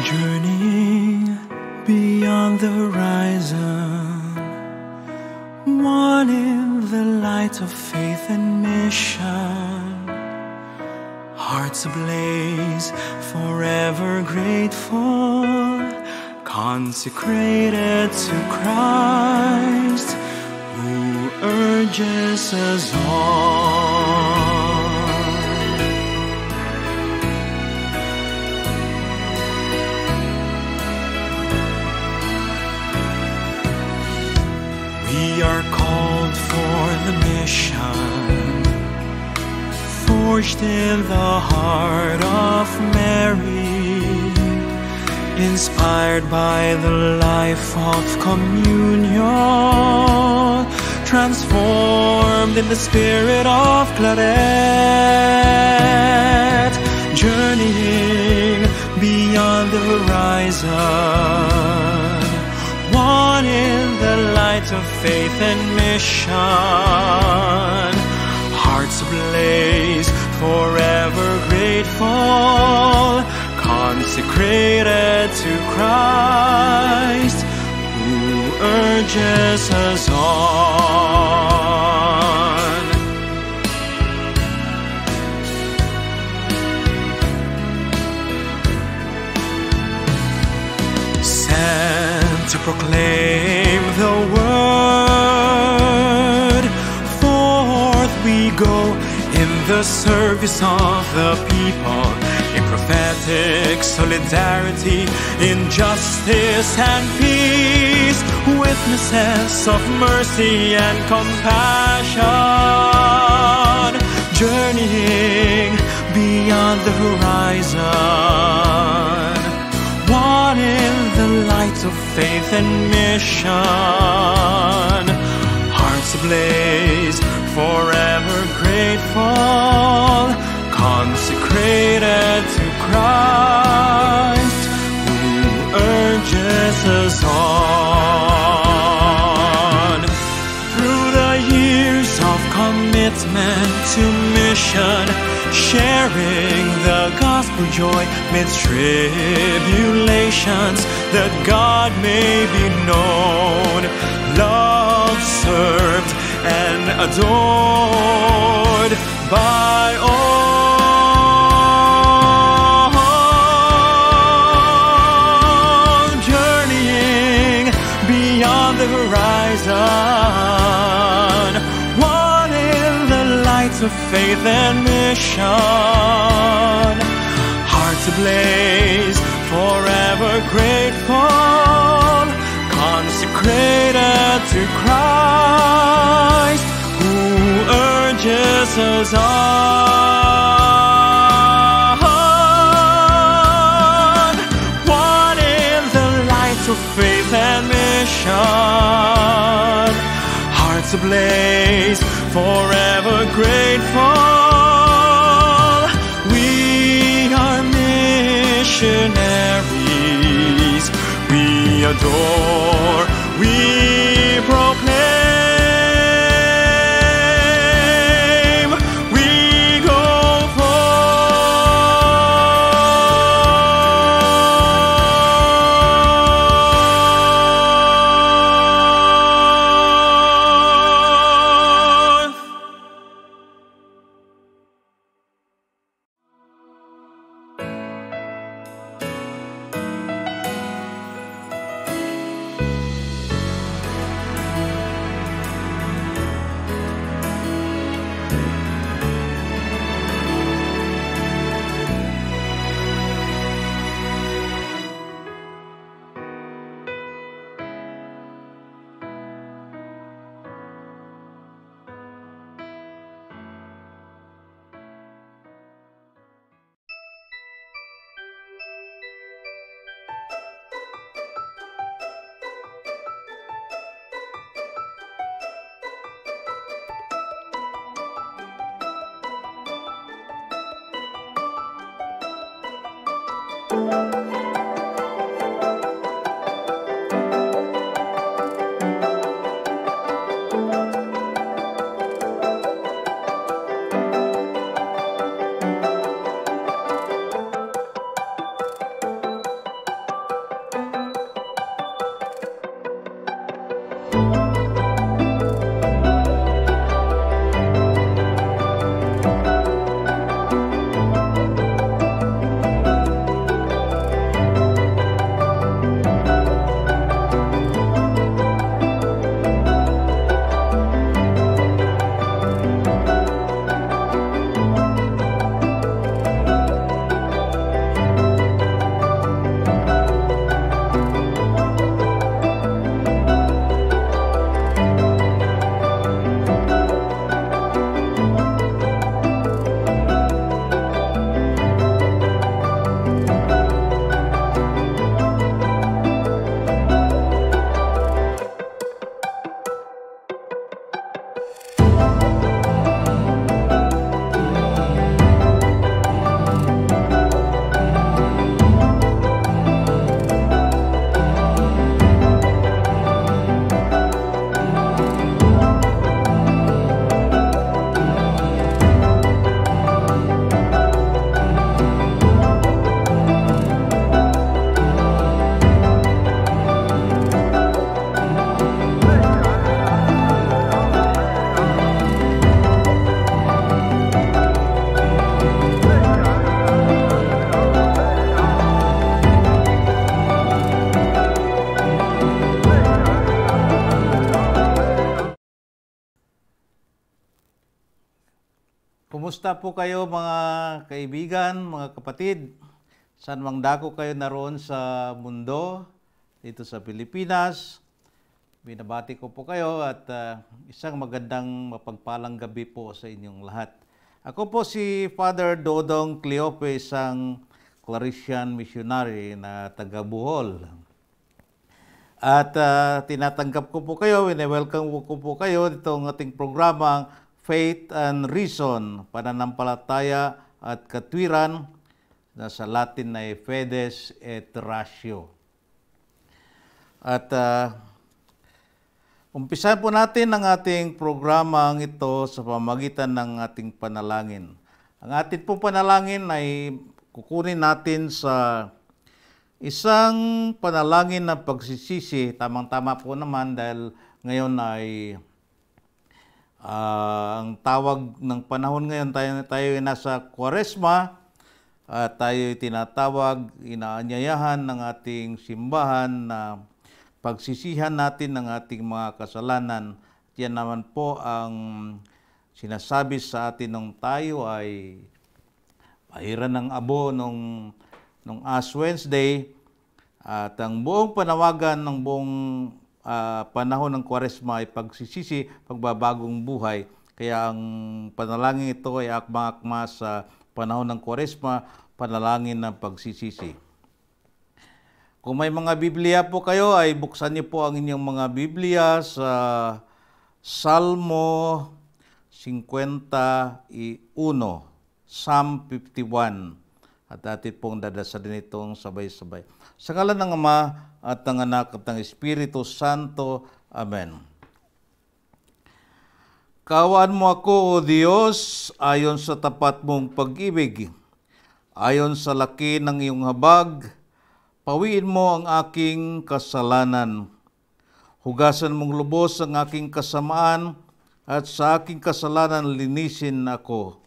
Journeying beyond the horizon, one in the light of faith and mission, hearts ablaze, forever grateful, consecrated to Christ, who urges us on. We are called for the mission, forged in the heart of Mary, inspired by the life of communion, transformed in the spirit of Claret, journeying beyond the horizon, one in the light of faith and mission, hearts ablaze, forever grateful, consecrated to Christ, who urges us on. Sent to proclaim the word, forth we go in the service of the people, in prophetic solidarity, in justice and peace, witnesses of mercy and compassion, journeying beyond the horizon, one in the light of faith and mission, hearts ablaze, forever grateful, consecrated to Christ, who urges us on. Through the years of commitment to mission, sharing the gospel joy midst tribulations, that God may be known, loved, served, and adored by all, journeying beyond the horizon, one in the lights of faith and mission, hearts ablaze, forever grateful, consecrated to Christ, who urges us on, one in the light of faith and mission, hearts ablaze, forever grateful. We are missionaries, we adore, we proclaim, we go Kumusta po kayo mga kaibigan, mga kapatid? Saan mang dako kayo naroon sa mundo, dito sa Pilipinas. Binabati ko po kayo at isang magandang mapagpalang gabi po sa inyong lahat. Ako po si Father Dodong Cleope, isang Claretian missionary na taga Bohol. At tinatanggap ko po kayo, welcome ko po kayo dito ang ating programang Faith and Reason, pananampalataya at katwiran, na sa Latin ay Fides et Ratio. At umpisahan po natin ang ating programang ito sa pamamagitan ng ating panalangin. Ang ating pong panalangin ay kukunin natin sa isang panalangin na pagsisisi. Tamang-tama po naman dahil ngayon ay ang tawag ng panahon ngayon, tayo ay nasa Kwaresma at tayo tinatawag, inaanyayahan ng ating simbahan na pagsisihan natin ng ating mga kasalanan. At yan naman po ang sinasabi sa atin nung tayo ay pahiran ng abo nung Ash Wednesday, at ang buong panawagan ng buong panahon ng Kwaresma ay pagsisisi, pagbabagong buhay. Kaya ang panalangin ito ay akma-akma sa panahon ng Kwaresma, panalangin ng pagsisisi. Kung may mga Biblia po kayo, ay buksan niyo po ang inyong mga Biblia sa Salmo 51, Psalm 51. At atin pong dadasalin itong sabay-sabay. Sa ngalan ng Ama at ng Anak at ng Espiritu Santo. Amen. Kaawaan mo ako, O Diyos, ayon sa tapat mong pag-ibig. Ayon sa laki ng iyong habag, pawiin mo ang aking kasalanan. Hugasan mong lubos ang aking kasamaan, at sa aking kasalanan linisin ako.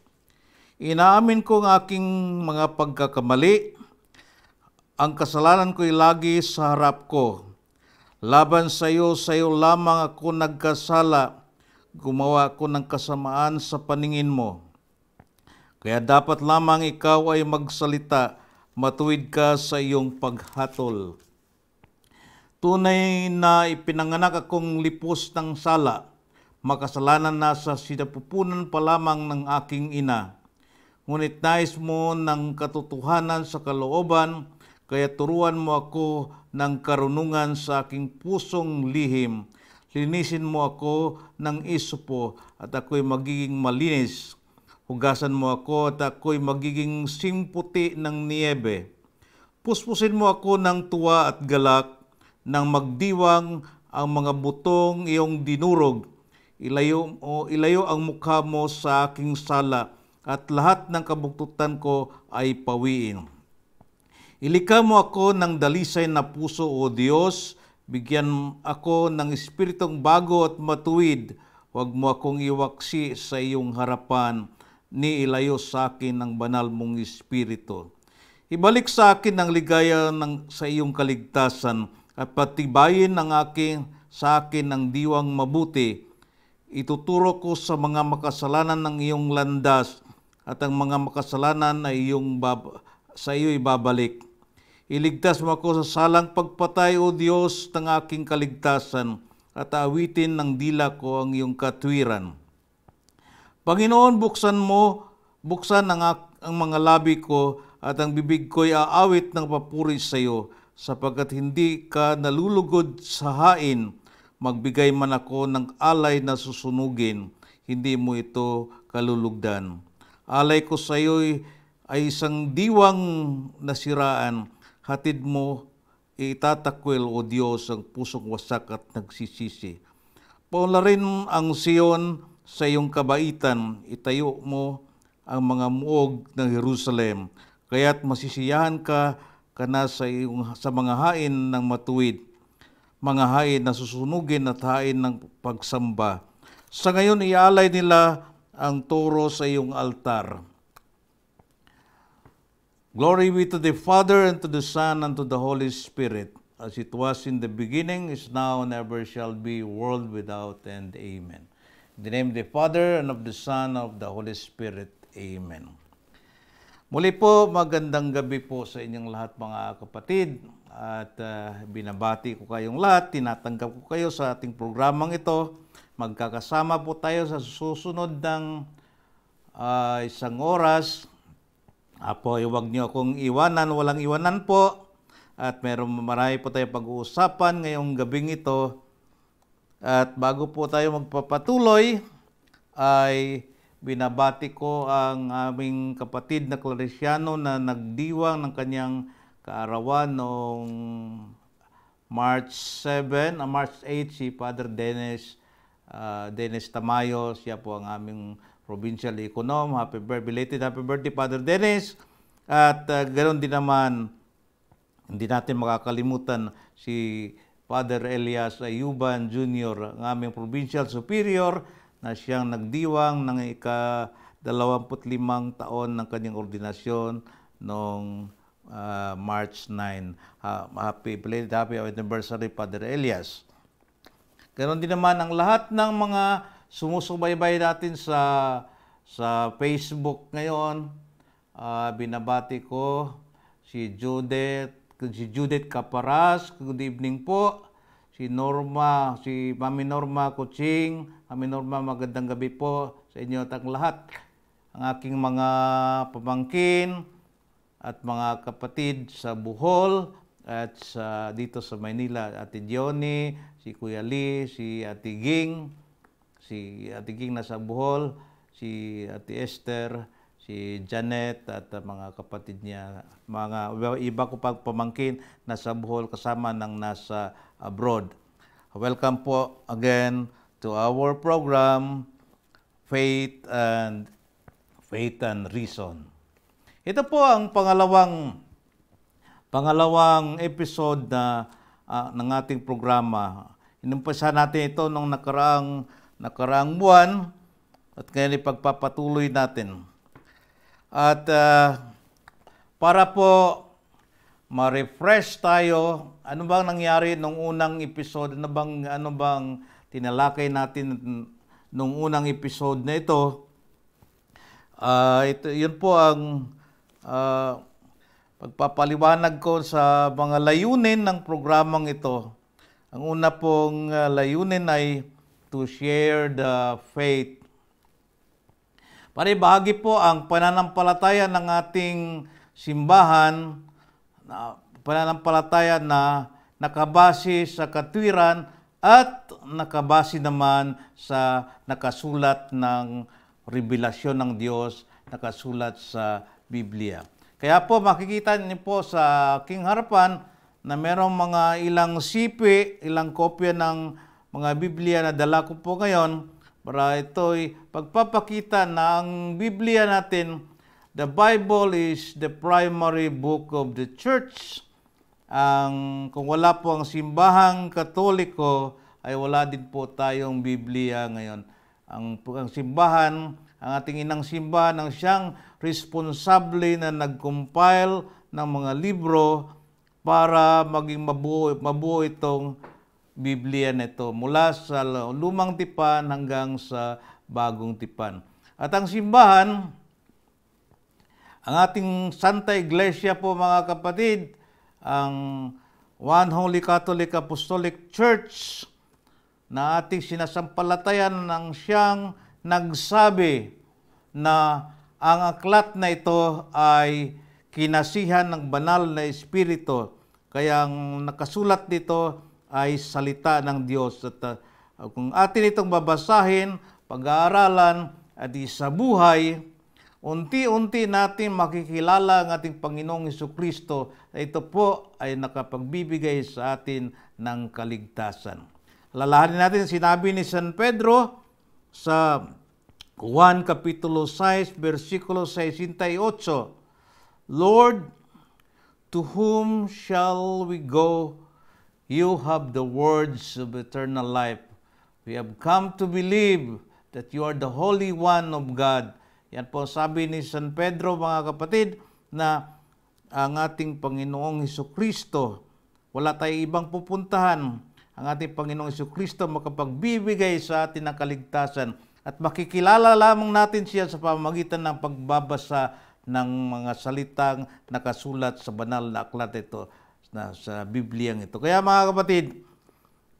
Inaamin ko ang aking mga pagkakamali. Ang kasalanan ko'y lagi sa harap ko. Laban sa iyo lamang ako nagkasala. Gumawa ako ng kasamaan sa paningin mo. Kaya dapat lamang ikaw ay magsalita, matuwid ka sa iyong paghatol. Tunay na ipinanganak akong lipos ng sala, makasalanan na sa sinapupunan pa lamang ng aking ina. Ngunit nais mo ng katotohanan sa kalooban, kaya turuan mo ako ng karunungan sa aking pusong lihim. Linisin mo ako ng isopo at ako'y magiging malinis. Hugasan mo ako at ako'y magiging simputi ng niebe. Puspusin mo ako ng tuwa at galak, nang magdiwang ang mga butong iyong dinurog. Ilayo ang mukha mo sa aking sala, at lahat ng kabuktutan ko ay pawiin. Ilikha mo ako ng dalisay na puso, O Diyos. Bigyan ako ng espiritong bago at matuwid. Huwag mo akong iwaksi sa iyong harapan, ni ilayo sa akin ang banal mong espiritu. Ibalik sa akin ang ligaya sa iyong kaligtasan, at patibayin sa akin ang diwang mabuti. Ituturo ko sa mga makasalanan ng iyong landas, at ang mga makasalanan ay sa iyo ibabalik. Iligtas mo ako sa salang pagpatay, O Diyos, ng aking kaligtasan, at awitin ng dila ko ang iyong katwiran. Panginoon, buksan ang mga labi ko, at ang bibig ko'y aawit ng papuri sa iyo, sapagkat hindi ka nalulugod sa hain. Magbigay man ako ng alay na susunugin, hindi mo ito kalulugdan. Alay ko sa iyo ay isang diwang nasiraan. Hatid mo, itatakwil, O Diyos, ang pusong wasak at nagsisisi. Paunlarin ang Sion sa iyong kabaitan. Itayo mo ang mga muog ng Jerusalem. Kaya't masisiyahan ka na sa mga hain ng matuwid, mga hain na susunugin at hain ng pagsamba. Sa ngayon, ialay nila ang toro sa iyong altar. Glory be to the Father, and to the Son, and to the Holy Spirit, as it was in the beginning, is now, and ever shall be, world without end. Amen. In the name of the Father, and of the Son, and of the Holy Spirit. Amen. Muli po, magandang gabi po sa inyong lahat mga kapatid. At binabati ko kayong lahat, tinatanggap ko kayo sa ating programang ito. Magkakasama po tayo sa susunod ng isang oras. Huwag niyo akong iwanan, walang iwanan po. At marami po tayong pag-uusapan ngayong gabing ito. At bago po tayo magpapatuloy, ay binabati ko ang aming kapatid na Claresiano na nagdiwang ng kanyang kaarawan noong March 8, si Father Dennis Tamayo. Siya po ang aming provincial econom. Belated happy birthday, Father Dennis. At ganoon din naman, hindi natin makakalimutan si Father Elias Ayuban Jr., ang aming provincial superior, na siyang nagdiwang ng ika-25 taon ng kanyang ordinasyon noong March 9. Belated happy anniversary, Father Elias. Ganon din naman ang lahat ng mga sumusubaybay natin sa Facebook ngayon. Binabati ko si Judith Caparas, good evening po. Si Mami Norma Kuching, Mami Norma, magandang gabi po sa inyo at ang lahat. Ang aking mga pamangkin at mga kapatid sa Bohol at dito sa Maynila, Ate Diony, si Kuya Lee, si Ate Ging nasa Bohol, si Ate Esther, si Janet at mga kapatid niya, mga iba ko pang pamangkin nasa Bohol kasama ng nasa abroad. Welcome po again to our program, Faith and Reason. Ito po ang pangalawang episode ng ating programa. Inumpisa natin ito nung nakaraang buwan at ngayon ipagpapatuloy natin. At para po ma-refresh tayo, ano bang nangyari nung unang episode? Ano bang tinalakay natin nung unang episode na ito? Yun po ang pagpapaliwanag ko sa mga layunin ng programang ito. Ang una pong layunin ay to share the faith. Bahagi po ang pananampalataya ng ating simbahan, pananampalataya na nakabase sa katwiran at nakabase naman sa nakasulat ng revelasyon ng Diyos, nakasulat sa Biblia. Kaya po makikita niyo po sa aking harapan na merong mga ilang sipi, ilang kopya ng mga Biblia na dala ko po ngayon para ito'y pagpapakita na ang Biblia natin, the Bible is the primary book of the church. Kung wala po ang simbahang Katoliko, ay wala din po tayong Biblia ngayon. Ang simbahan, ang ating inang simbahan, ang siyang responsable na nag-compile ng mga libro para maging mabuo itong Biblia nito mula sa lumang tipan hanggang sa bagong tipan. At ang simbahan, ang ating Santa Iglesia po mga kapatid, ang One Holy Catholic Apostolic Church na ating sinasampalatayan ng siyang nagsabi na ang aklat na ito ay kinasihan ng banal na Espiritu. Kaya ang nakasulat dito ay salita ng Diyos. At kung atin itong babasahin, pag-aaralan at isabuhay, unti-unti natin makikilala ang ating Panginoong Hesukristo na ito po ay nakapagbibigay sa atin ng kaligtasan. Lalahanin natin sinabi ni San Pedro sa Juan Kapitulo 6, versikulo 68, Lord, to whom shall we go? You have the words of eternal life. We have come to believe that you are the Holy One of God. Yan po sabi ni San Pedro, mga kapatid, na ang ating Panginoong Hesukristo, wala tayong ibang pupuntahan. ang ating Panginoong Jesucristo makapagbibigay sa atin ng kaligtasan at makikilala lamang natin siya sa pamamagitan ng pagbabasa ng mga salitang nakasulat sa banal na aklat ito, sa Bibliang ito. Kaya mga kapatid,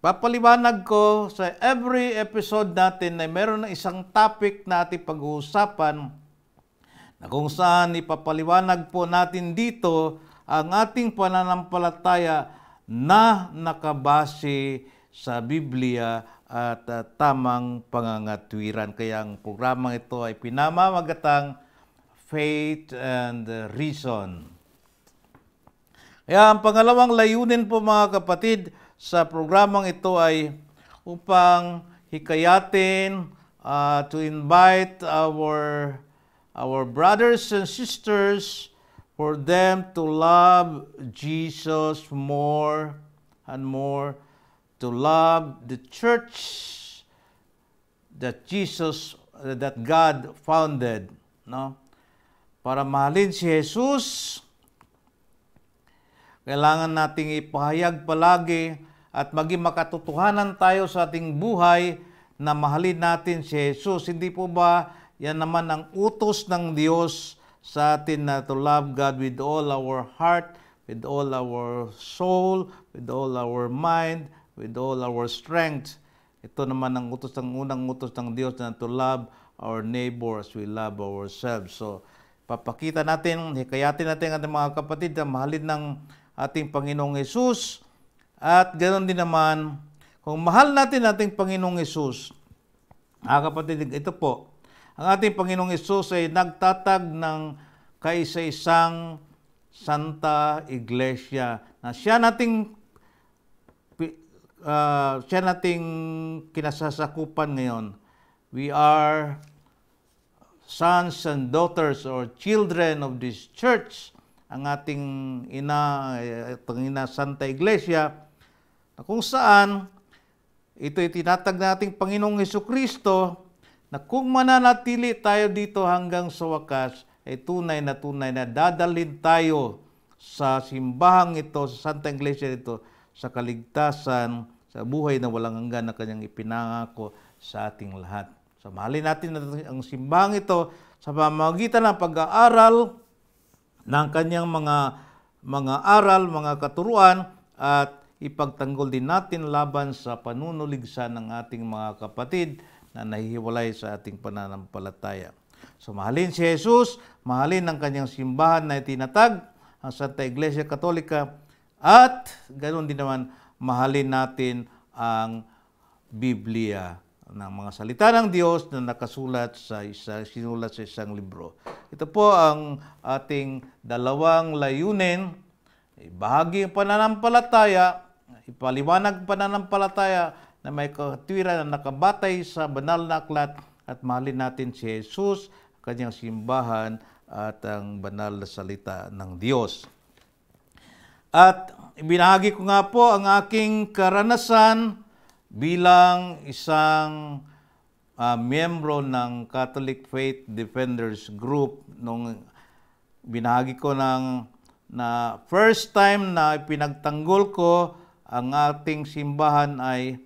papaliwanag ko sa every episode natin na meron na isang topic na ating pag-uusapan na kung saan ipapaliwanag po natin dito ang ating pananampalataya na nakabase sa Biblia at tamang pangangatwiran. Kaya ang programang ito ay pinamamagatang Faith and Reason. Kaya ang pangalawang layunin po mga kapatid sa programang ito ay upang hikayatin, to invite our brothers and sisters for them to love Jesus more and more, to love the church that God founded, no? Para mahalin si Jesus, kailangan nating ipahayag palagi at maging makatotohanan tayo sa ating buhay na mahalin natin si Jesus. Hindi po ba yan naman ang utos ng Diyos sa atin na to love God with all our heart, with all our soul, with all our mind, with all our strength. Ito naman ang unang utos ng Diyos na to love our neighbor as we love ourselves. So, papakita natin, hikayatin natin ang ating mga kapatid na mahalin ng ating Panginoong Hesus. At ganoon din naman, kung mahal natin ating Panginoong Hesus, mga kapatid, ito po, ang ating Panginoong Hesus ay nagtatag ng kaisa-isang Santa Iglesia na siya nating kinasasakupan ngayon. We are sons and daughters or children of this church. Ang ating ina Santa Iglesia, na kung saan ito'y tinatag nating Panginoong Jesucristo na kung mananatili tayo dito hanggang sa wakas, ay tunay na dadalhin tayo sa simbahang ito, sa Santa Iglesia ito, sa kaligtasan, sa buhay na walang hanggan na kanyang ipinangako sa ating lahat. So mahalin natin ang simbahang ito sa pamamagitan ng pag-aaral ng kanyang mga aral, mga katuruan, at ipagtanggol din natin laban sa panunuligsa ng ating mga kapatid na nahihiwalay sa ating pananampalataya. So mahalin si Jesus, mahalin ang kanyang simbahan na itinatag, ang Santa Iglesia Katolika, at ganoon din naman mahalin natin ang Biblia, ng mga salita ng Diyos na nakasulat sinulat sa isang libro. Ito po ang ating dalawang layunin, bahagi ang pananampalataya, ipaliwanag pananampalataya na may katwiran na nakabatay sa banal na aklat, at mahalin natin si Jesus, kanyang simbahan, at ang banal na salita ng Diyos. At ibinahagi ko nga po ang aking karanasan bilang isang miyembro ng Catholic Faith Defenders Group nung binahagi ko na first time na pinagtanggol ko ang ating simbahan ay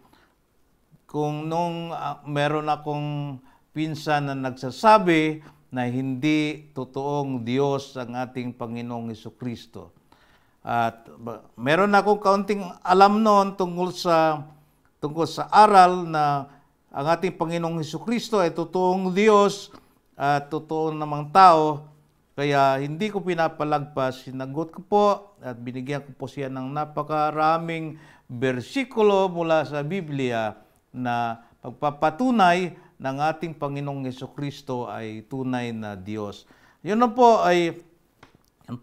kung nung meron akong pinsan na nagsasabi na hindi totoong Diyos ang ating Panginoong Jesucristo. At meron akong kaunting alam noon tungkol sa aral na ang ating Panginoong Jesucristo ay totoong Diyos at totoong namang tao. Kaya hindi ko pinapalagpas, sinagot ko po at binigyan ko po siya ng napakaraming bersikulo mula sa Biblia na pagpapatunay ng ating Panginoong Jesucristo ay tunay na Diyos. Yun po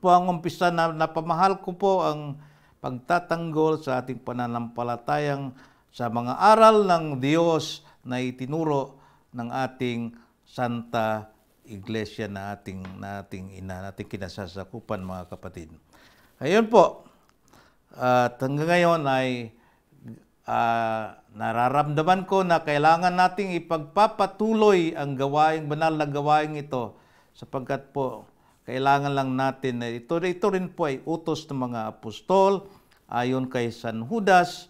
ang umpisa na napamahal ko po ang pagtatanggol sa ating pananampalatayang sa mga aral ng Diyos na itinuro ng ating Santa Iglesia na ating kinasasakupan, mga kapatid. Ayun po. At hanggang ngayon ay nararamdaman ko na kailangan nating ipagpapatuloy ang banal na gawaing ito, sapagkat po kailangan lang natin na ito rin po ay utos ng mga apostol ayon kay San Judas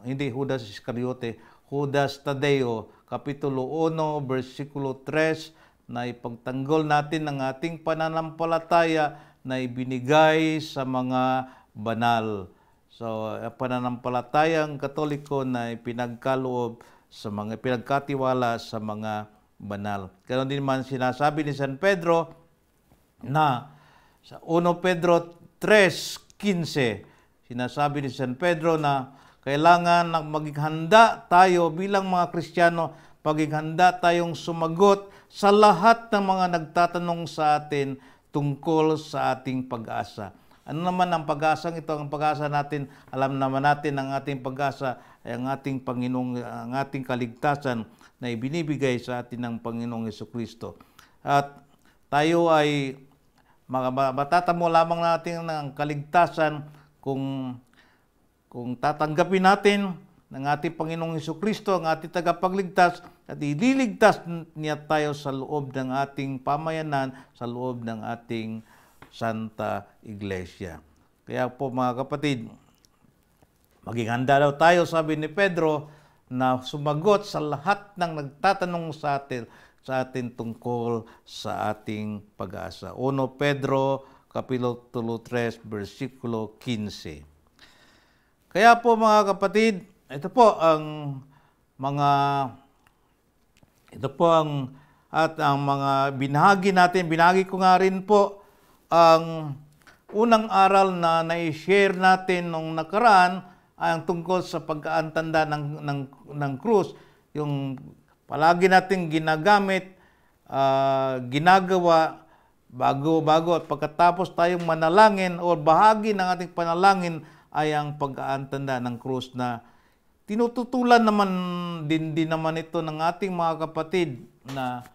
hindi Judas Iscariote, Judas Tadeo, Kapitulo 1, versikulo 3, na ipagtanggol natin ang ating pananampalataya na ibinigay sa mga banal. So, pananampalatayang Katoliko na ipinagkaloob sa mga pinagkatiwala sa mga banal. Kaya din man sinasabi ni San Pedro na sa 1 Pedro 3:15, sinasabi ni San Pedro na kailangan maging handa tayo bilang mga Kristiyano, maging handa tayong sumagot sa lahat ng mga nagtatanong sa atin tungkol sa ating pag-asa. Ano naman ang pag-asang ito? Ang pag-asa natin, alam naman natin ang ating pag-asa ay ang ating Panginoong, ang ating kaligtasan na ibinibigay sa atin ng Panginoong Jesucristo. At tayo ay matatamo lamang natin ng kaligtasan kung tatanggapin natin ng ating Panginoong Jesucristo, ang ating tagapagligtas, at ililigtas niya tayo sa loob ng ating pamayanan, sa loob ng ating Santa Iglesia. Kaya po mga kapatid, maging handa daw tayo, sabi ni Pedro, na sumagot sa lahat ng nagtatanong sa atin tungkol sa ating pag-asa. 1 Pedro Kapitulo 3, versikulo 15. Kaya po mga kapatid, ito po ang mga binahagi natin. Binahagi ko nga rin po ang unang aral na na-share natin nung nakaraan ay ang tungkol sa pagkaantanda ng krus. Yung palagi natin ginagamit, ginagawa bago at pagkatapos tayong manalangin o bahagi ng ating panalangin ay ang pag-aantanda ng krus na tinututulan naman din naman ito ng ating mga kapatid na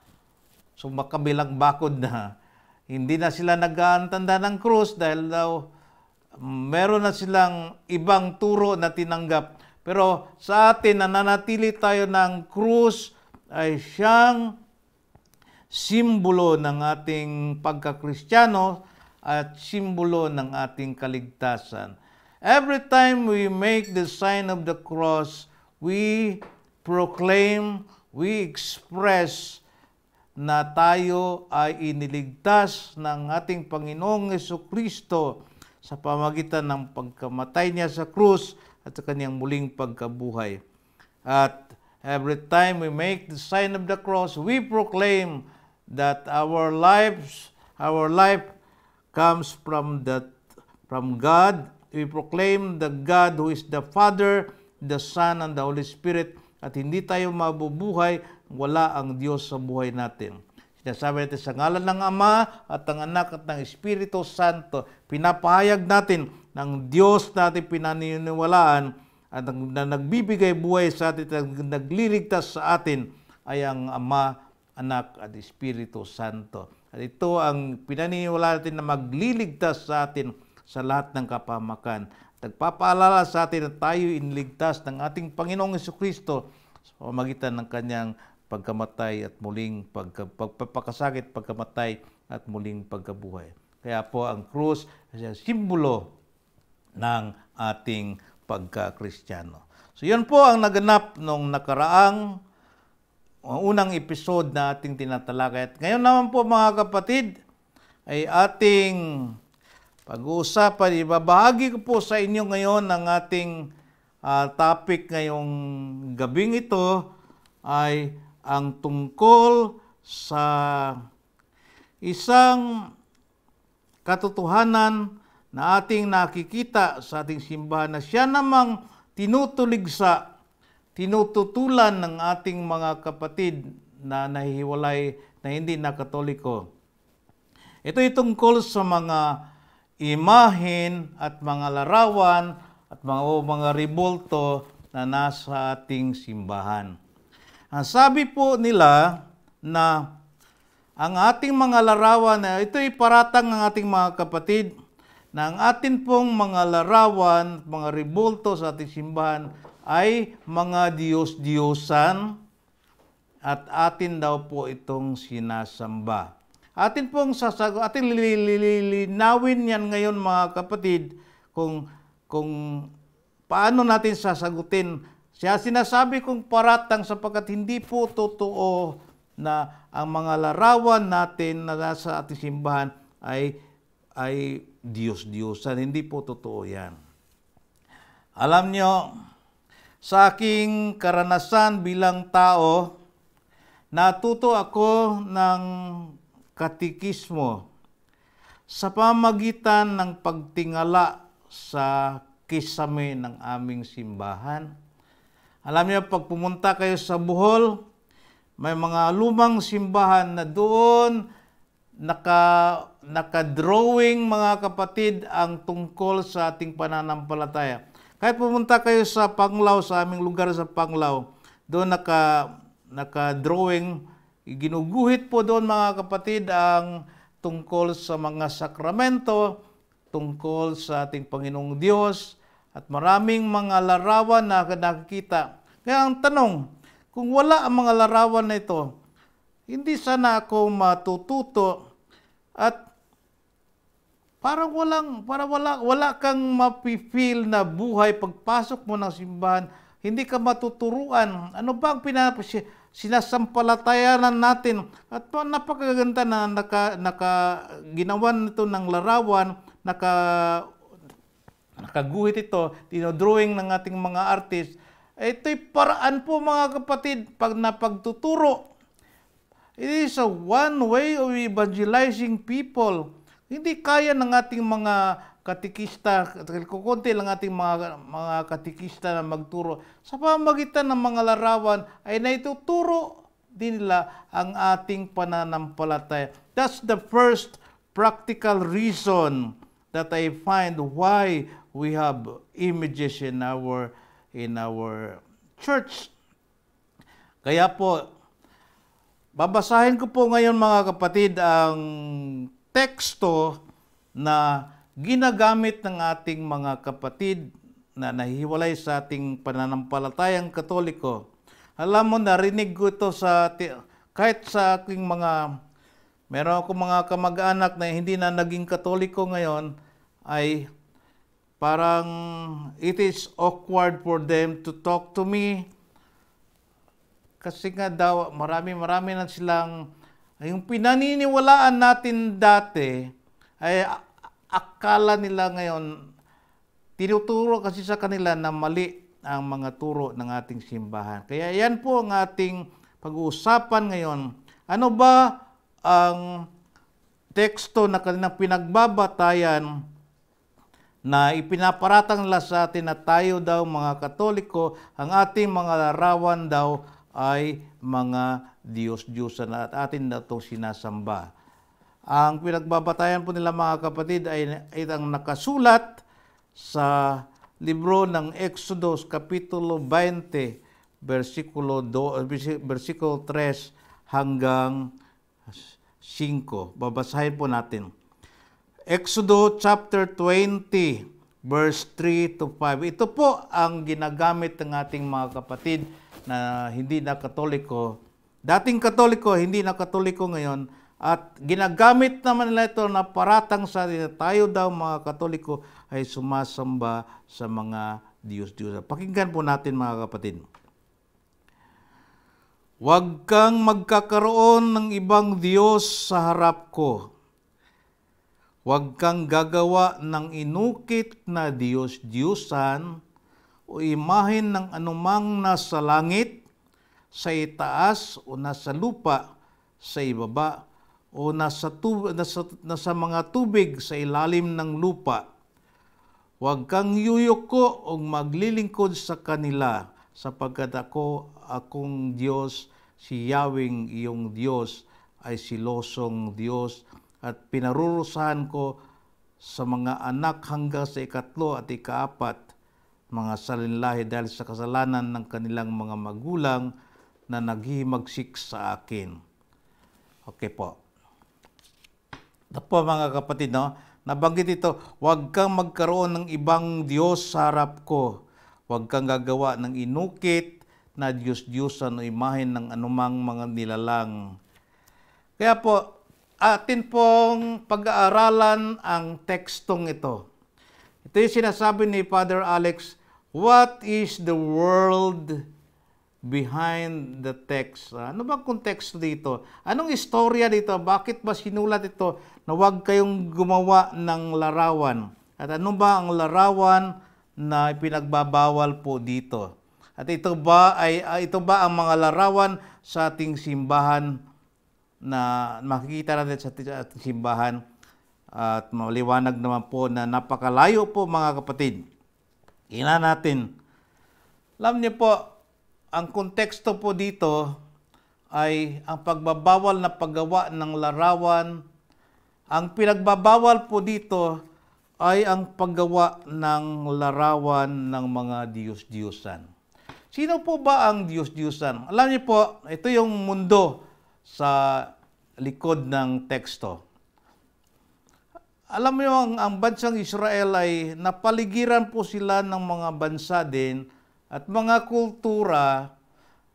sumakabilang bakod na hindi na sila nag-aantanda ng krus dahil daw meron na silang ibang turo na tinanggap. Pero sa atin, nananatili tayo ng krus ay siyang simbolo ng ating pagkakristyano at simbolo ng ating kaligtasan. Every time we make the sign of the cross, we proclaim, we express na tayo ay iniligtas ng ating Panginoong Jesucristo sa pamagitan ng pagkamatay niya sa krus at sa kanyang muling pagkabuhay. At every time we make the sign of the cross, we proclaim that our life comes from God. We proclaim the God who is the Father, the Son, and the Holy Spirit, at hindi tayo mabubuhay wala ang Diyos sa buhay natin. Sinasabi natin sa ngalan ng Ama at ng Anak at ng Espiritu Santo, pinapahayag natin ng Diyos natin pinaniniwalaan at na nagbibigay buhay sa atin at nagliligtas sa atin ay ang Ama, Anak at Espiritu Santo. At ito ang pinaniniwalaan natin na magliligtas sa atin sa lahat ng kapahamakan. Nagpapaalala sa atin na tayo iniligtas ng ating Panginoong Jesucristo sa pamamagitan ng kanyang pagkamatay at muling pagkakasakit, pagkamatay at muling pagkabuhay. Kaya po ang krus ay simbolo ng ating pagkakristyano. So yun po ang naganap nung nakaraang unang episode na ating tinatalakay. At ngayon naman po mga kapatid ay ating pag-uusapan. Ibabahagi ko po sa inyo ngayon ang ating topic ngayong gabing ito ay ang tungkol sa isang katotohanan na ating nakikita sa ating simbahan na siya namang tinutuligsa, tinututulan ng ating mga kapatid na nahihiwalay na hindi na Katoliko. Ito ay tungkol sa mga imahen at mga larawan at mga rebulto na nasa ating simbahan. Ang sabi po nila na ang ating mga larawan, ito ay paratang ng ating mga kapatid, na ang atin pong mga larawan, mga rebulto sa ating simbahan ay mga Diyos-Diyosan at atin daw po itong sinasamba. Atin lilinawin yan ngayon mga kapatid kung paano natin sasagutin? Siya sinasabi kong paratang sapagkat hindi po totoo na ang mga larawan natin na nasa ating simbahan ay Diyos-Diyosan. Hindi po totoo yan. Alam nyo, sa aking karanasan bilang tao, natuto ako ng katikismo sa pamagitan ng pagtingala sa kisame ng aming simbahan. Alam niyo, pag pumunta kayo sa Bohol, may mga lumang simbahan na doon naka-drawing mga kapatid ang tungkol sa ating pananampalataya. Kahit pumunta kayo sa Panglao, sa aming lugar sa Panglao, doon naka-drawing, ginuguhit po doon mga kapatid ang tungkol sa mga sakramento, tungkol sa ating Panginoong Diyos, at maraming mga larawan na nakikita. Kaya ang tanong, kung wala ang mga larawan na ito, hindi sana ako matututo at wala kang mapifeel na buhay pagpasok mo ng simbahan, hindi ka matuturuan. Ano ba ang sinasampalatayanan natin? At napakaganda na ginawan nito ng larawan, nakaguhit ito, dinodrawing ng ating mga artist. Ito'y paraan po mga kapatid, pagtuturo. It is a one way of evangelizing people. Hindi kaya ng ating mga katikista, kukunti lang ating mga katikista na magturo. Sa pamagitan ng mga larawan ay naituturo din nila ang ating pananampalataya. That's the first practical reason that I find why we have images in our church. Kaya po, babasahin ko po ngayon mga kapatid ang teksto na ginagamit ng ating mga kapatid na nahihiwalay sa ating pananampalatayang Katoliko. Alam mo, narinig ko ito kahit sa aking meron akong mga kamag-anak na hindi na naging Katoliko ngayon, ay parang it is awkward for them to talk to me. Kasi nga daw, marami na silang, yung pinaniniwalaan natin dati, ay akala nila ngayon, tinuturo kasi sa kanila na mali ang mga turo ng ating simbahan. Kaya yan po ang ating pag-uusapan ngayon. Ano ba ang teksto na kanilang pinagbabatayan na ipinaparatang nila sa atin na tayo daw mga Katoliko, ang ating mga larawan daw ay mga Diyos-Diyosan at atin na itong sinasamba. Ang pinagbabatayan po nila mga kapatid ay ang nakasulat sa libro ng Exodus, Kapitulo 20, versikulo 3 hanggang 5. Babasahin po natin. Exodus chapter 20, verse 3 to 5. Ito po ang ginagamit ng ating mga kapatid na hindi na Katoliko. Dating Katoliko, hindi na Katoliko ngayon. At ginagamit naman nila ito na paratang sa tayo daw mga Katoliko ay sumasamba sa mga Diyos-Diyos. Pakinggan po natin mga kapatid. Huwag kang magkakaroon ng ibang Diyos sa harap ko. Huwag kang gagawa ng inukit na Diyos-Diyosan o imahen ng anumang nasa langit, sa itaas o nasa lupa, sa ibaba, o nasa mga tubig sa ilalim ng lupa. Huwag kang yuyuko o maglilingkod sa kanila, sapagkat akong Diyos, si Yahweh iyong Diyos, ay silosong Diyos, at pinarurusahan ko sa mga anak hanggang sa 3 at 4, mga salinlahi dahil sa kasalanan ng kanilang mga magulang na naghihimagsik sa akin. Okay po. Ito po mga kapatid, no? Nabanggit ito, huwag kang magkaroon ng ibang Diyos sa harap ko. Huwag kang gagawa ng inukit na Diyos-Diyosan o imahen ng anumang mga nilalang. Kaya po, atin pong pag-aaralan ang tekstong ito. Ito yung sinasabi ni Father Alex, What is the world behind the text? Ano bang konteksto dito? Anong istorya dito? Bakit ba sinulat ito na huwag kayong gumawa ng larawan? At ano ba ang larawan na pinagbabawal po dito? At ito ba ang mga larawan sa ating simbahan na makikita natin sa ating simbahan? At maliwanag naman po na napakalayo po mga kapatid. Ina natin. Alam niyo po, ang konteksto po dito ay ang pagbabawal na paggawa ng larawan. Ang pinagbabawal po dito ay ang paggawa ng larawan ng mga Diyos-Diyusan. Sino po ba ang Diyos-Diyusan? Alam niyo po, ito yung mundo sa likod ng teksto. Alam mo ang bansang Israel ay napaligiran po sila ng mga bansa din at mga kultura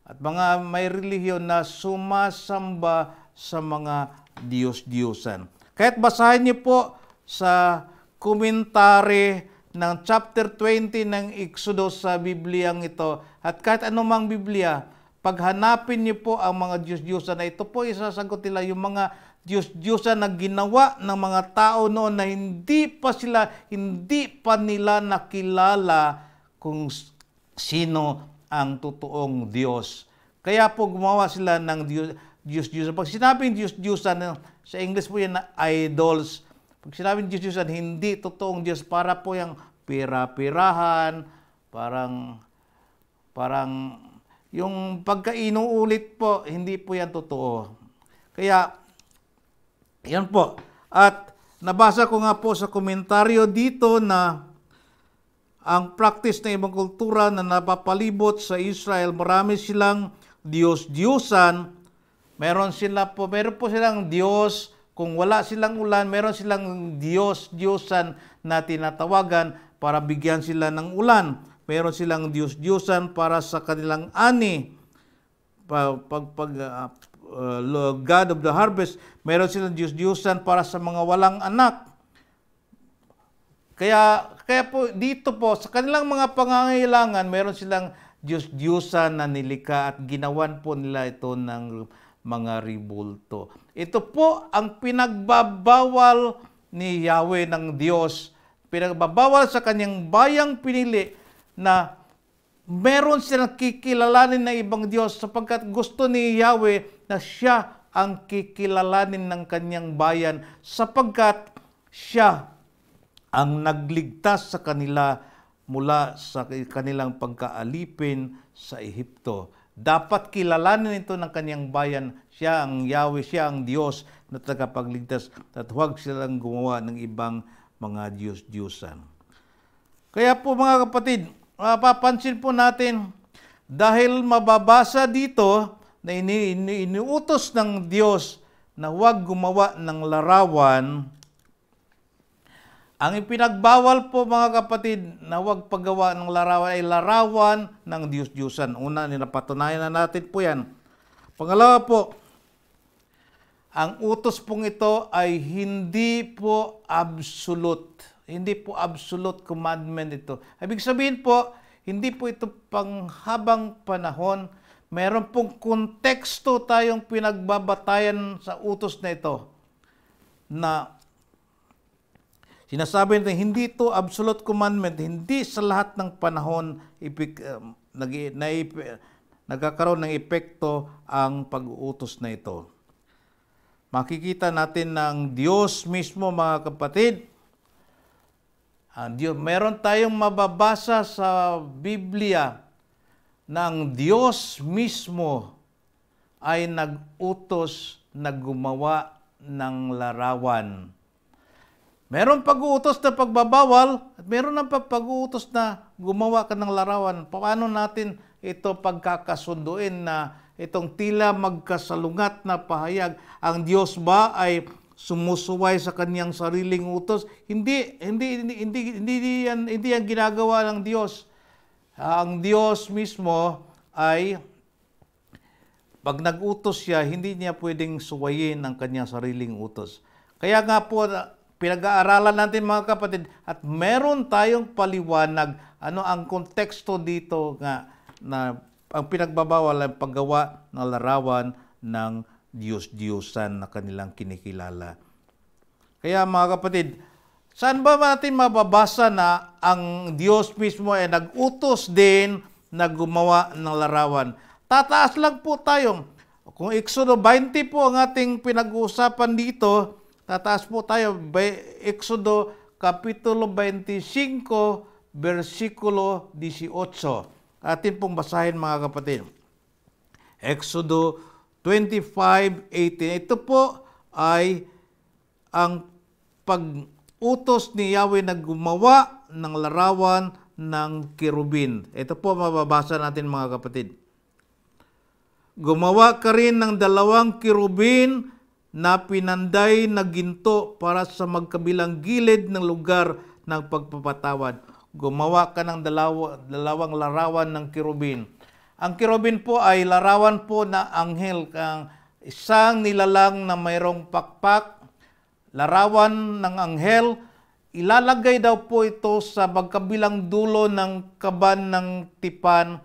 at mga may relihiyon na sumasamba sa mga Diyos-Diyusan. Kahit basahin niyo po sa komentary ng chapter 20 ng Exodus sa Bibliang ito at kahit anumang Biblia, paghanapin niyo po ang mga Diyos-Diyusan na ito po isasagot nila yung mga Diyos-Diyusan na ginawa ng mga tao noon na hindi pa nila nakilala kung sino ang totoong Diyos. Kaya po gumawa sila ng Diyos-Diyusan. Pag sinabing Diyos-Diyusan, sa English po yan na idols. Pag sinabing Diyos-Diyusan, hindi totoong Diyos. Para po yung pira-pirahan, parang yung pagkainuulit po, hindi po yan totoo. Kaya, yan po. At nabasa ko nga po sa komentaryo dito na ang practice ng ibang kultura na napapalibot sa Israel, marami silang Diyos-Diyusan. Meron po silang Diyos. Kung wala silang ulan, meron silang Diyos-Diyusan na tinatawagan para bigyan sila ng ulan. Meron silang Diyos-Diyusan para sa kanilang ani. God of the harvest, meron silang Diyos-Diyusan para sa mga walang anak. Kaya po dito po, sa kanilang mga pangangailangan, meron silang Diyos-Diyusan na nilikha at ginawan po nila ito ng mga ribulto. Ito po ang pinagbabawal ni Yahweh ng Diyos. Pinagbabawal sa kanyang bayang pinili na meron silang kikilalanin na ibang Diyos sapagkat gusto ni Yahweh na siya ang kikilalanin ng kanyang bayan sapagkat siya ang nagligtas sa kanila mula sa kanilang pagkaalipin sa Ehipto. Dapat kilalanin ito ng kanyang bayan. Siya ang Yahweh, siya ang Diyos na tagapagligtas at huwag silang gumawa ng ibang mga Diyos-Diyusan. Kaya po mga kapatid, mapapansin po natin dahil mababasa dito na iniutos ng Diyos na huwag gumawa ng larawan, ang ipinagbawal po mga kapatid na huwag paggawa ng larawan ay larawan ng Diyos-Diyusan. Una, napatunayan na natin po yan. Pangalawa po, ang utos pong ito ay hindi po absolute. Hindi po absolute commandment ito. Ibig sabihin po, hindi po ito panghabang panahon. Meron pong konteksto tayong pinagbabatayan sa utos na ito. Na sinasabi natin, hindi ito absolute commandment. Hindi sa lahat ng panahon nagkakaroon ng epekto ang pag-uutos na ito. Makikita natin ng Diyos mismo mga kapatid. Meron tayong mababasa sa Biblia na ang Diyos mismo ay nag-utos na gumawa ng larawan. Meron pag-uutos na pagbabawal at meron ng pag-uutos na gumawa ka ng larawan. Paano natin ito pagkakasunduin na itong tila magkasalungat na pahayag? Ang Diyos ba ay sumusuway sa kanyang sariling utos? Hindi yan ginagawa ng Diyos. Ang Diyos mismo ay pag nag-utos siya, hindi niya pwedeng suwayin ang kanyang sariling utos. Kaya nga po pinag-aaralan natin mga kapatid at meron tayong paliwanag ano ang konteksto dito nga na ang pinagbabawal ang paggawa ng larawan ng Diyos-Diyosan na kanilang kinikilala. Kaya mga kapatid, saan ba natin mababasa na ang Diyos mismo ay nag-utos din na gumawa ng larawan? Tataas lang po tayo. Kung Exodo 20 po ang ating pinag-uusapan dito, tataas po tayo, Exodo Kapitulo 25, versikulo 18. Atin pong basahin mga kapatid. Exodo 25:18. Ito po ay ang pag-utos ni Yahweh na gumawa ng larawan ng kerubin. Ito po mababasa natin mga kapatid. Gumawa ka rin ng 2 kerubin na pinanday na ginto para sa magkabilang gilid ng lugar ng pagpapatawad. Gumawa ka ng dalawang larawan ng kerubin. Ang kerubin po ay larawan po na anghel, kang isang nilalang na mayroong pakpak, larawan ng anghel. Ilalagay daw po ito sa magkabilang dulo ng kaban ng tipan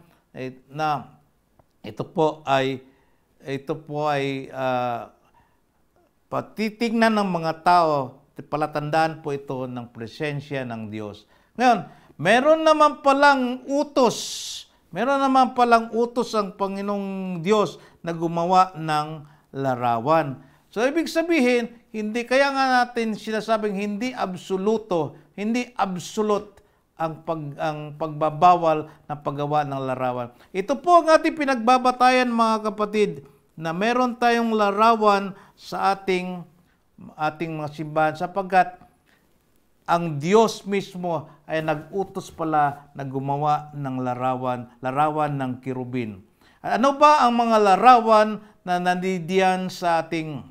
na ito po ay patitignan ng mga tao, palatandaan po ito ng presensya ng Diyos. Ngayon, meron naman palang utos ang Panginoong Diyos na gumawa ng larawan. So, ibig sabihin, hindi kaya nga natin sinasabing hindi absoluto, hindi absolute ang pagbabawal na paggawa ng larawan. Ito po ang ating pinagbabatayan mga kapatid, na meron tayong larawan sa ating mga simbahan sapagkat ang Diyos mismo ay nag-utos pala na gumawa ng larawan ng kerubin. Ano ba ang mga larawan na nandidiyan sa ating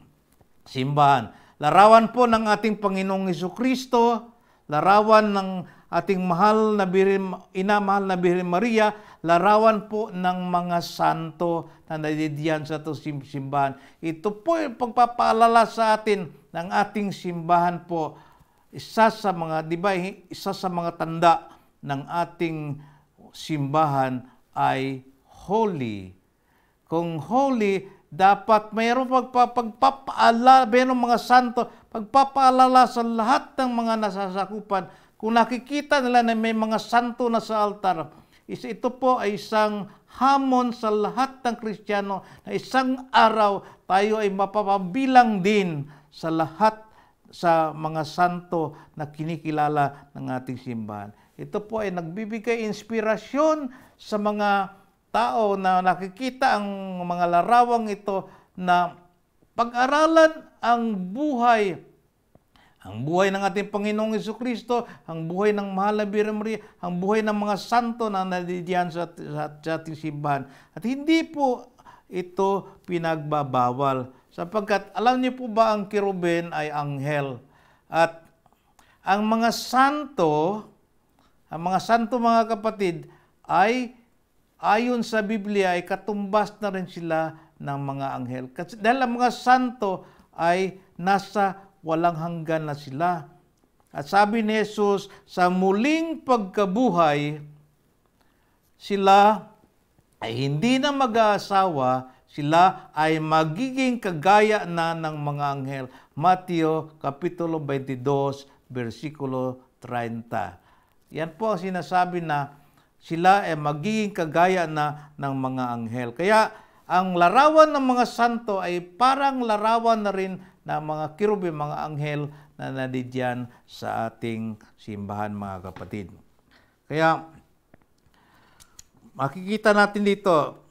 simbahan? Larawan po ng ating Panginoong Jesucristo, larawan ng ating mahal na Birhen Maria, larawan po ng mga santo na nandidiyan sa ating simbahan. Ito po yung pagpapaalala sa atin ng ating simbahan po. Isa sa mga tanda ng ating simbahan ay holy. Kung holy, dapat mayroong mayroong mga santo, pagpapaalala sa lahat ng mga nasasakupan. Kung nakikita nila na may mga santo na sa altar, ito po ay isang hamon sa lahat ng Kristiyano na isang araw tayo ay mapapabilang din sa lahat sa mga santo na kinikilala ng ating simbahan. Ito po ay nagbibigay inspirasyon sa mga tao na nakikita ang mga larawang ito na pag-aralan ang buhay ng ating Panginoong Jesucristo, ang buhay ng mahal na Birhen Maria, ang buhay ng mga santo na nandiyan sa ating simbahan. At hindi po ito pinagbabawal. Sapagkat alam niyo po ba ang kerubin ay anghel. At ang mga santo mga kapatid, ay ayon sa Biblia ay katumbas na rin sila ng mga anghel. Kasi dahil ang mga santo ay nasa walang hanggan na sila. At sabi ni Jesus, sa muling pagkabuhay, sila ay hindi na mag-aasawa, sila ay magiging kagaya na ng mga anghel. Mateo Kapitulo 22, versikulo 30. Yan po ang sinasabi na sila ay magiging kagaya na ng mga anghel. Kaya ang larawan ng mga santo ay parang larawan na rin ng mga kerubin, mga anghel na nandiyan sa ating simbahan mga kapatid. Kaya makikita natin dito,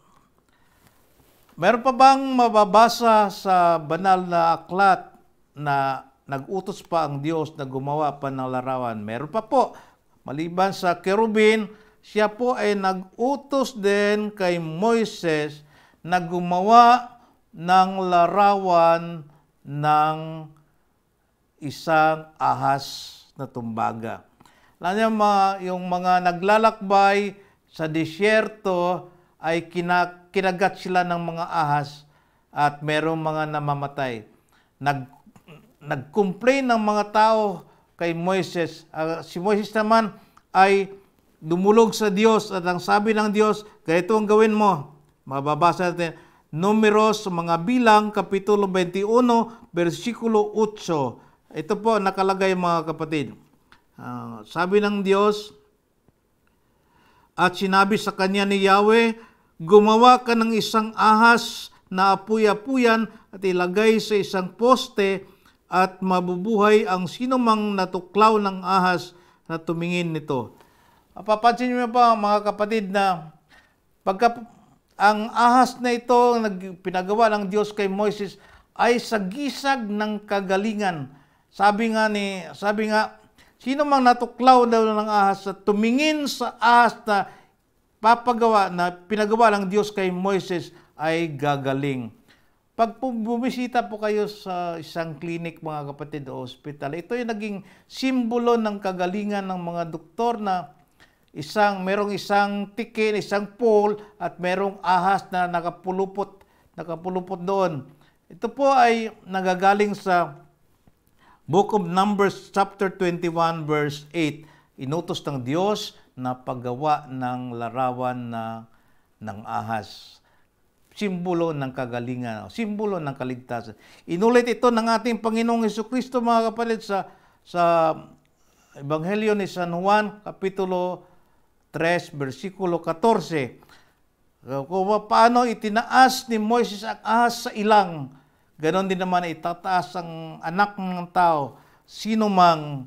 meron pa bang mababasa sa banal na aklat na nag-utos pa ang Diyos na gumawa pa ng larawan? Meron pa po. Maliban sa kerubin, siya po ay nag-utos din kay Moises na gumawa ng larawan ng isang ahas na tumbaga. Alam niyo, yung mga naglalakbay sa disyerto ay kinagat sila ng mga ahas at merong mga namamatay. nag-complain ng mga tao kay Moises. Si Moises naman ay dumulog sa Diyos at ang sabi ng Diyos, ganito ang gawin mo. Mababasa natin, Numeros, mga bilang, Kapitulo 21, versikulo 8. Ito po nakalagay mga kapatid. Sabi ng Diyos, at sinabi sa kanya ni Yahweh, gumawa ka ng isang ahas na apuy-apuyan at ilagay sa isang poste at mabubuhay ang sinumang natuklaw ng ahas na tumingin nito. Papansin niyo pa mga kapatid na pagka ang ahas na ito pinagawa ng Diyos kay Moises ay sagisag ng kagalingan. Sabi nga, sino mang natuklaw daw ng ahas at tumingin sa ahas na pinagawa ng Diyos kay Moises ay gagaling. Pag bumisita po kayo sa isang clinic mga kapatid o hospital, ito yung naging simbolo ng kagalingan ng mga doktor na merong isang tikin, isang pole at merong ahas na nakapulupot doon. Ito po ay nagagaling sa Book of Numbers chapter 21 verse 8. Inutos ng Diyos na paggawa ng larawan ng ahas. Simbolo ng kagalingan, simbolo ng kaligtasan. Inulit ito ng ating Panginoong Hesukristo mga kapatid sa Ebanghelyo ni San Juan, Kapitulo 3, versikulo 14. Kung paano itinaas ni Moises ang ahas sa ilang, ganon din naman itataas ang anak ng tao. Sino mang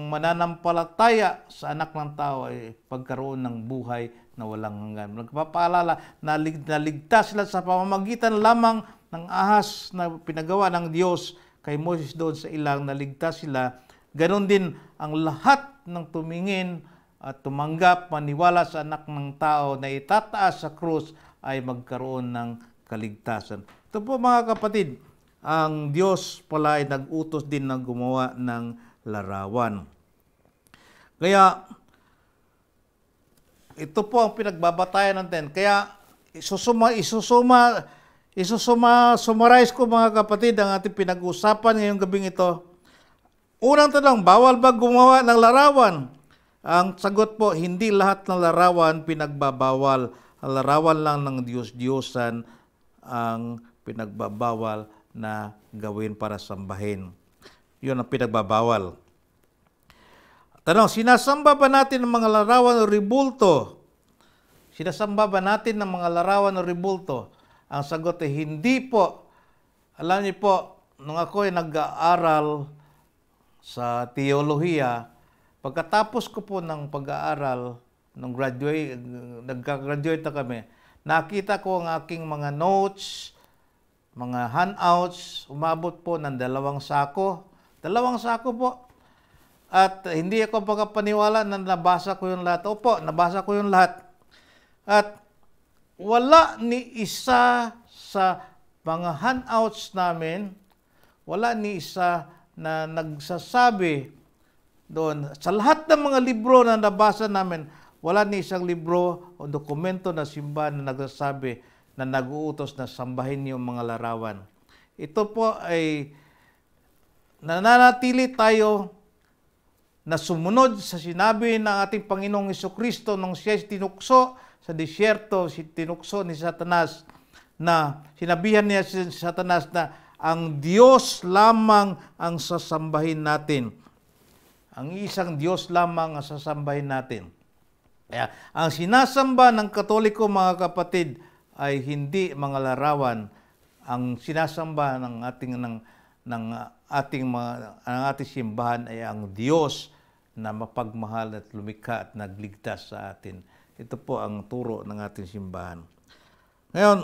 mananampalataya sa anak ng tao ay pagkaroon ng buhay na walang hanggan. Nagpapaalala na naligtas sila sa pamamagitan lamang ng ahas na pinagawa ng Diyos kay Moses doon sa ilang, naligtas sila. Ganon din ang lahat ng tumingin at tumanggap, maniwala sa anak ng tao na itataas sa krus ay magkaroon ng kaligtasan. Ito po mga kapatid, ang Diyos pala ay nag-utos din na gumawa ng larawan. Kaya, ito po ang pinagbabatayan natin. Kaya, summarize ko mga kapatid ang ating pinag-usapan ngayong gabing ito. Unang tanong, bawal ba gumawa ng larawan? Ang sagot po, hindi lahat ng larawan pinagbabawal. Ang larawan lang ng Diyos-Diyosan ang pinagbabawal na gawin para sambahin. Yun ang pinagbabawal. Tanong, sinasamba ba natin ang mga larawan o ribulto? Sinasamba ba natin ang mga larawan o ribulto? Ang sagot ay hindi po. Alam niyo po, nung ako ay nag-aaral sa teolohiya, pagkatapos ko po ng pag-aaral, nung nagka-graduate na kami, nakita ko ang aking mga notes, mga handouts, umabot po ng 2 sako. 2 sako po. At hindi ako pagkapaniwala na nabasa ko yung lahat. Opo, nabasa ko yung lahat. At wala ni isa sa mga handouts namin, wala ni isa na nagsasabi doon. Sa lahat ng mga libro na nabasa namin, wala ni isang libro o dokumento na simbahan na nagsasabi na nag-uutos na sambahin yung mga larawan. Ito po ay nananatili tayo na sumunod sa sinabi ng ating Panginoong Hesukristo nung siya tinukso sa disyerto, tinukso ni Satanas, na sinabihan niya si Satanas na ang Diyos lamang ang sasambahin natin. Ang isang Diyos lamang ang sasambahin natin. Kaya, ang sinasamba ng Katoliko mga kapatid ay hindi mga larawan. Ang sinasamba ng ating simbahan ay ang Diyos na mapagmahal at lumikha at nagligtas sa atin. Ito po ang turo ng ating simbahan. Ngayon,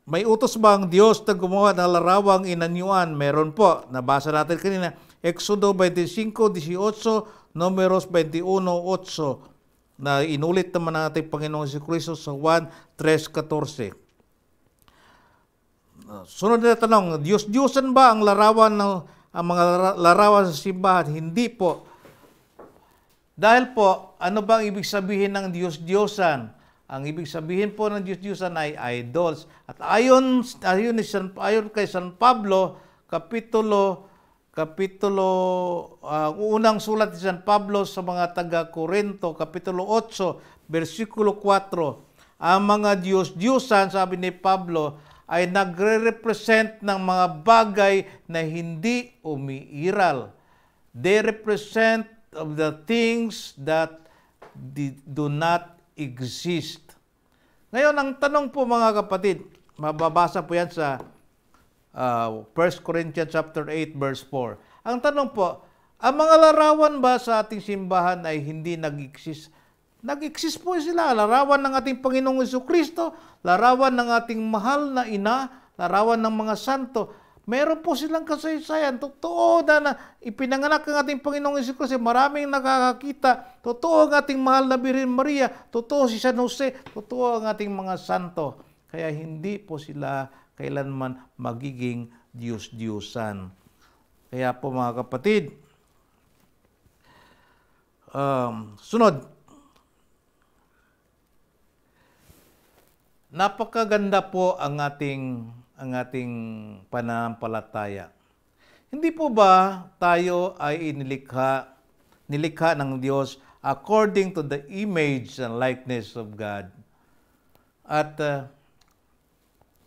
may utos ba ang Diyos na gumawa ng larawang inanyuan? Meron po. Nabasa natin kanina. Exodo 25:18, Numeros 21:8, na inulit naman ng ating Panginoong Jesucristo sa Juan 3:14. Sunod na tanong, Diyos-Diyosan ba ang larawan ang mga larawan sa simbahan? Hindi po. Dahil po, ano ba ang ibig sabihin ng Diyos-Diyosan? Ang ibig sabihin po ng Diyos-Diyosan ay idols. At ayon kay San Pablo, unang sulat ni San Pablo sa mga taga-Korinto, Kapitulo 8, versikulo 4, ang mga Diyos-Diyosan, sabi ni Pablo, ay nagre-represent ng mga bagay na hindi umiiral. They represent of the things that do not exist. Ngayon, ang tanong po mga kapatid, mababasa po yan sa 1 Corinthians chapter 8, verse 4. Ang tanong po, ang mga larawan ba sa ating simbahan ay hindi nag-exist? Nag-exist po sila. Larawan ng ating Panginoong Jesucristo, larawan ng ating mahal na ina, larawan ng mga santo. Meron po silang kasaysayan. Totoo na ipinanganak ang ating Panginoong Jesucristo. Maraming nakakakita. Totoo ang ating mahal na Birhen Maria. Totoo si San Jose. Totoo ang ating mga santo. Kaya hindi po sila kailanman magiging Diyos-Diyosan. Kaya po mga kapatid, sunod, napakaganda po ang ating pananampalataya. Hindi po ba tayo ay nilikha ng Diyos according to the image and likeness of God? At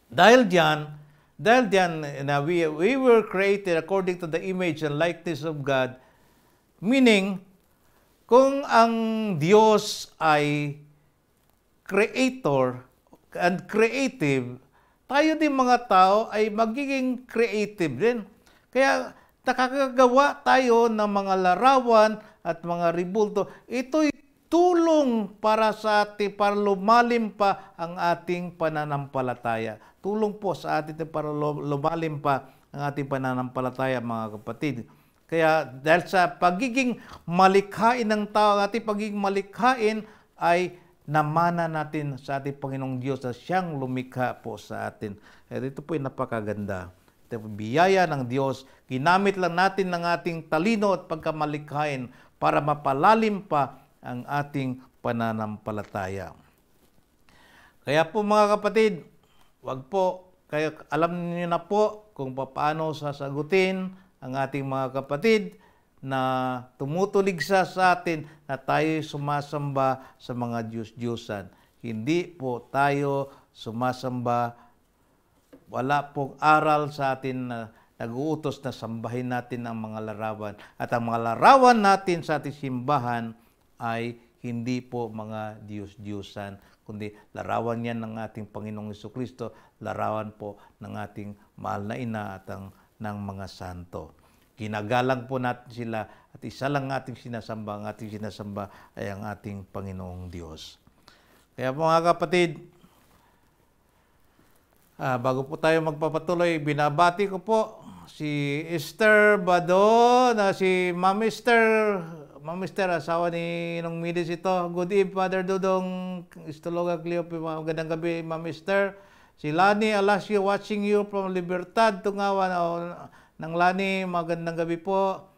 dahil diyan, we were created according to the image and likeness of God, meaning, kung ang Diyos ay creator and creative, tayo din mga tao ay magiging creative din. Kaya nakakagawa tayo ng mga larawan at mga ribulto. Ito'y tulong para sa atin, para lumalim pa ang ating pananampalataya. Tulong po sa atin para lumalim pa ang ating pananampalataya, mga kapatid. Kaya dahil sa pagiging malikhain ng tao, ang ating pagiging malikhain ay namana natin sa ating Panginoong Diyos na siyang lumikha po sa atin. At ito po ay napakaganda. Ito po biyaya ng Diyos. Ginamit lang natin ng ating talino at pagkamalikhain para mapalalim pa ang ating pananampalataya. Kaya po mga kapatid, alam niyo na po kung paano sasagutin ang ating mga kapatid na tumutuligsa sa atin na tayo sumasamba sa mga Diyos-Diyosan. Hindi po tayo sumasamba, wala pong aral sa atin na nag-uutos na sambahin natin ang mga larawan. At ang mga larawan natin sa ating simbahan ay hindi po mga Diyos-Diyosan, kundi larawan yan ng ating Panginoong Jesucristo, larawan po ng ating mahal na ina at ng mga santo. Ginagalang po natin sila at isa lang ating sinasamba. Ang ating sinasamba ay ang ating Panginoong Diyos. Kaya mga kapatid, bago po tayo magpapatuloy, binabati ko po si Esther Bado, na si Ma'am Esther, asawa ni Nong Midis ito. Good evening, Father Dudong, Istologa Cleope, magandang gabi, Ma'am Esther. Si Lani Alasio, watching you from Libertad, Tungawan. Nang Lani, magandang gabi po.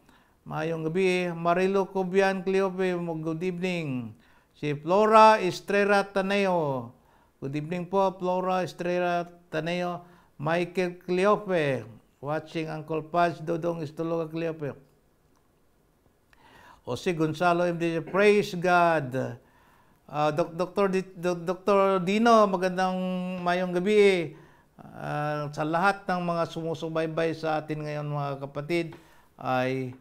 Mayong gabi. Marilo Cobian Cleope, good evening. Si Flora Estrella Taneo, good evening po, Flora Estrella Taneo. Michael Cleope, watching Uncle Paz, Dodong Istologa Cleope. Jose Gonzalo MD, praise God. Dr. Dino, magandang mayong gabi. Sa lahat ng mga sumusubaybay sa atin ngayon mga kapatid, ay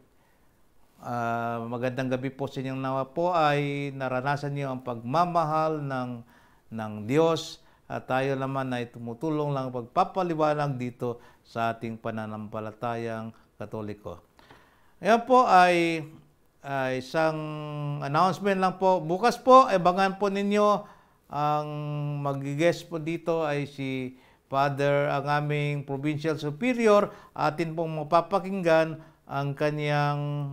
magandang gabi po sa inyong nawa po ay naranasan niyo ang pagmamahal ng Diyos at tayo naman ay tumutulong lang pagpapaliwanag dito sa ating pananampalatayang Katoliko. Ayan po ay isang announcement lang po. Bukas po, abangan po ninyo ang mag-guest po dito ay si Father, ang aming Provincial Superior. Atin pong mapapakinggan ang kanyang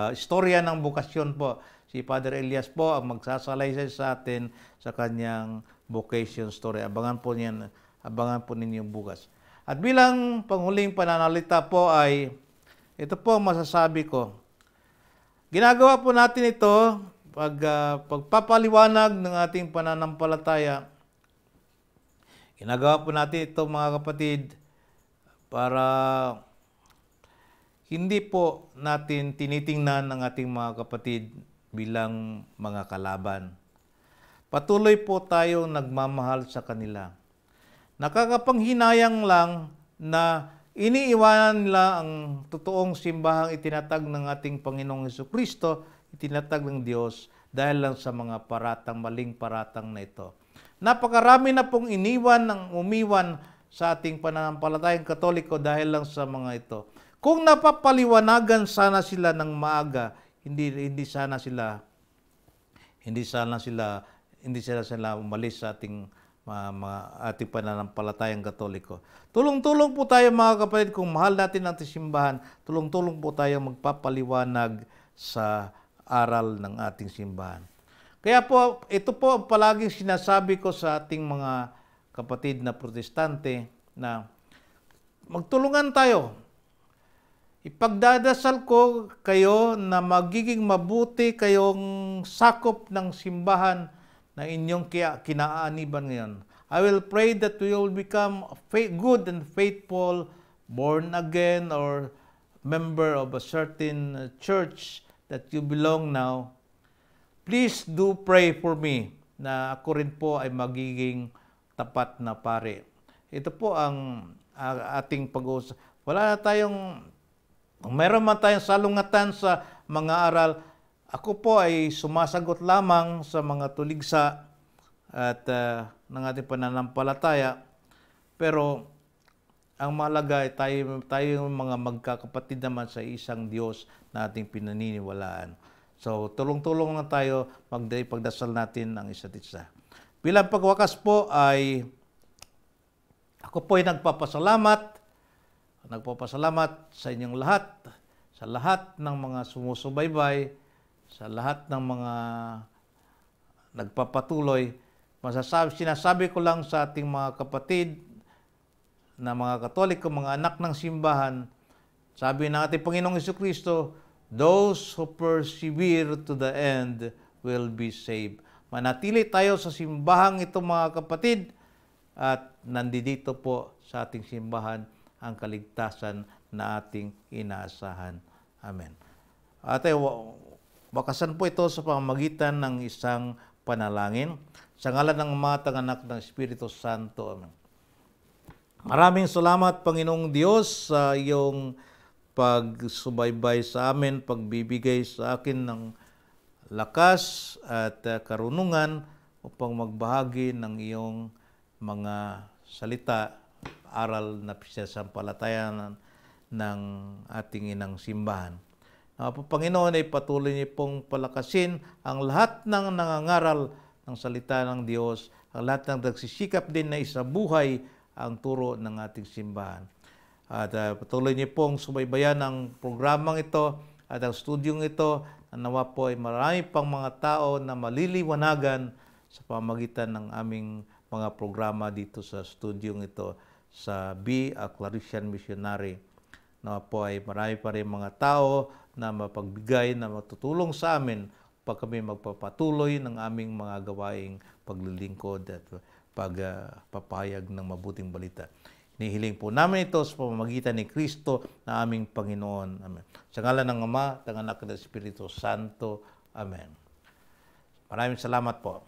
istorya ng bukasyon po. Si Father Elias po ang magsasalaysay sa atin sa kanyang vocation story. Abangan po ninyo bukas. At bilang panghuling pananalita po ay ito po ang masasabi ko. Ginagawa po natin ito pagpapaliwanag ng ating pananampalataya. Ginagawa po natin ito mga kapatid para hindi po natin tinitingnan ang ating mga kapatid bilang mga kalaban. Patuloy po tayong nagmamahal sa kanila. Nakakapanghinayang lang na iniiwanan nila ang totoong simbahang itinatag ng ating Panginoong Hesukristo, itinatag ng Diyos dahil lang sa mga maling paratang na ito. Napakarami na pong umiwan sa ating pananampalatayang Katoliko dahil lang sa mga ito. Kung napapaliwanagan sana sila ng maaga, hindi sila umalis sa ating pananampalatayang Katoliko. Tulong-tulong po tayo mga kapatid, kung mahal natin ang simbahan, tulong-tulong po tayo magpapaliwanag sa aral ng ating simbahan. Kaya po, ito po ang palaging sinasabi ko sa ating mga kapatid na protestante na magtulungan tayo. Ipagdadasal ko kayo na magiging mabuti kayong sakop ng simbahan na inyong kinaaniban ngayon. I will pray that we will become good and faithful, born again or member of a certain church that you belong now. Please do pray for me na ako rin po ay magiging tapat na pare. Ito po ang ating pag-uusap. Meron man tayong salungatan sa mga aral, ako po ay sumasagot lamang sa mga tuligsa at ng ating pananampalataya. Pero ang mahalaga ay tayo mga magkakapatid naman sa isang Diyos na ating pinaniniwalaan. So, tulong-tulong na tayo, pagdasal natin ang isa't isa. Bilang pagwakas po ay ako po ay nagpapasalamat sa inyong lahat, sa lahat ng mga sumusubaybay, sa lahat ng mga nagpapatuloy. Sinasabi ko lang sa ating mga kapatid na mga Katoliko, mga anak ng simbahan, sabi ng ating Panginoong Hesukristo, those who persevere to the end will be saved. Manatili tayo sa simbahang ito mga kapatid, at nandito po sa ating simbahan ang kaligtasan na ating inaasahan. Amen. At wakasan po ito sa pamamagitan ng isang panalangin. Sa ngalan ng Ama, ng Anak, ng Espiritu Santo. Amen. Maraming salamat, Panginoong Diyos, sa iyong pagsubaybay sa amin, pagbibigay sa akin ng lakas at karunungan upang magbahagi ng iyong mga salita, aral na pinasampalatayan ng ating inang simbahan. Panginoon, ay patuloy niyo pong palakasin ang lahat ng nangangaral ng salita ng Diyos, ang lahat ng nagsisikap din na isabuhay ang turo ng ating simbahan. At patuloy niyo pong subaybayan ang programang ito at ang studyong ito, na nawa po ay marami pang mga tao na maliliwanagan sa pamagitan ng aming mga programa dito sa studyong ito sa Be a Claretian Missionary. Nawa po ay marami pa rin mga tao na mapagbigay, na matutulong sa amin pag kami magpapatuloy ng aming mga gawaing paglilingkod at pagpapahayag ng mabuting balita. Inihiling po namin ito sa pamamagitan ni Kristo na aming Panginoon. Amen. Sa ngalan ng Ama, ng Anak, ng Espiritu Santo. Amen. Maraming salamat po.